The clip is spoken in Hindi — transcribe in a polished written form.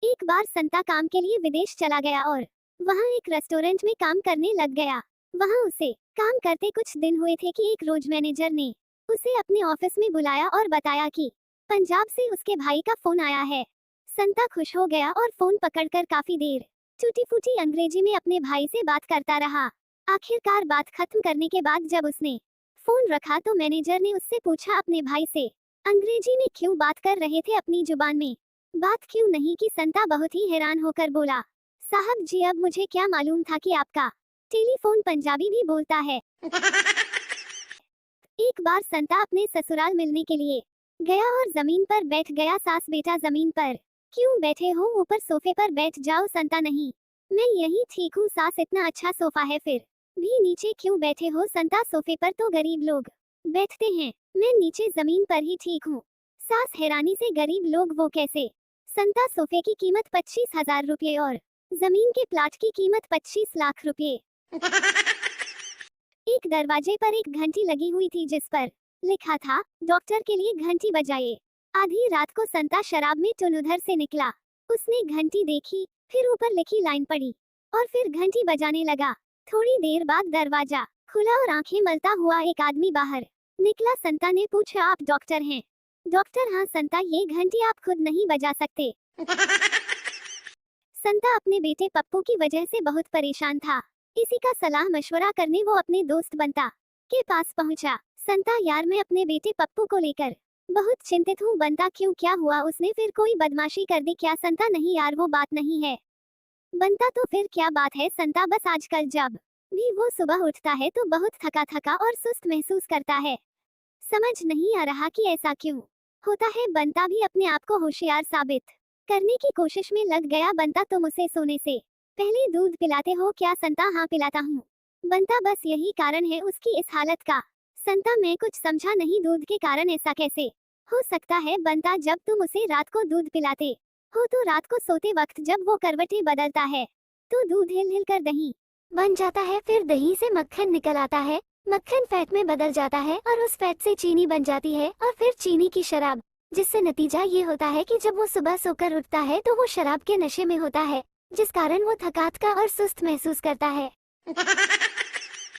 एक बार संता काम के लिए विदेश चला गया और वहाँ एक रेस्टोरेंट में काम करने लग गया। वहाँ उसे काम करते कुछ दिन हुए थे कि एक रोज मैनेजर ने उसे अपने ऑफिस में बुलाया और बताया कि पंजाब से उसके भाई का फोन आया है। संता खुश हो गया और फोन पकड़कर काफी देर टूटी फूटी अंग्रेजी में अपने भाई से बात करता रहा। आखिरकार बात खत्म करने के बाद जब उसने फोन रखा तो मैनेजर ने उससे पूछा अपने भाई से अंग्रेजी में क्यों बात कर रहे थे, अपनी जुबान में बात क्यों नहीं की। संता बहुत ही हैरान होकर बोला, साहब जी अब मुझे क्या मालूम था कि आपका टेलीफोन पंजाबी भी बोलता है। एक बार संता अपने ससुराल मिलने के लिए गया और जमीन पर बैठ गया। सास बेटा जमीन पर क्यों बैठे हो, ऊपर सोफे पर बैठ जाओ। संता नहीं, मैं यही ठीक हूँ सास, इतना अच्छा सोफा है, फिर भी नीचे क्यों बैठे हो। संता सोफे पर तो गरीब लोग बैठते हैं, मैं नीचे जमीन पर ही ठीक हूँ। सास हैरानी से, गरीब लोग वो कैसे। संता सोफे की कीमत 25,000 रुपये और जमीन के प्लाट की कीमत 25 लाख रुपये। एक दरवाजे पर एक घंटी लगी हुई थी जिस पर लिखा था डॉक्टर के लिए घंटी बजाइए। आधी रात को संता शराब में टुन उधर से निकला। उसने घंटी देखी, फिर ऊपर लिखी लाइन पढ़ी और फिर घंटी बजाने लगा। थोड़ी देर बाद दरवाजा खुला और आंखें मलता हुआ एक आदमी बाहर निकला। संता ने पूछा, आप डॉक्टर हैं? डॉक्टर, हाँ। संता, ये घंटी आप खुद नहीं बजा सकते। संता अपने बेटे पप्पू की वजह से बहुत परेशान था। इसी का सलाह मशवरा करने वो अपने दोस्त बंता के पास पहुंचा। संता, यार मैं अपने बेटे पप्पू को लेकर बहुत चिंतित हूँ। बंता, क्यों, क्या हुआ? उसने फिर कोई बदमाशी कर दी क्या? संता, नहीं यार वो बात नहीं है। बंता, तो फिर क्या बात है? संता, बस आजकल जब भी वो सुबह उठता है तो बहुत थका थका और सुस्त महसूस करता है। समझ नहीं आ रहा कि ऐसा क्यों होता है। बंता भी अपने आप को होशियार साबित करने की कोशिश में लग गया। बंता, तुम उसे सोने से पहले दूध पिलाते हो क्या? संता, हाँ पिलाता हूँ। बंता, बस यही कारण है उसकी इस हालत का। संता, मैं कुछ समझा नहीं, दूध के कारण ऐसा कैसे हो सकता है? बंता, जब तुम उसे रात को दूध पिलाते हो तो रात को सोते वक्त जब वो करवटें बदलता है तो दूध हिल हिल कर दही बन जाता है, फिर दही से मक्खन निकल आता है, मक्खन फैट में बदल जाता है और उस फैट से चीनी बन जाती है और फिर चीनी की शराब, जिससे नतीजा ये होता है कि जब वो सुबह सोकर उठता है तो वो शराब के नशे में होता है, जिस कारण वो थकात का और सुस्त महसूस करता है।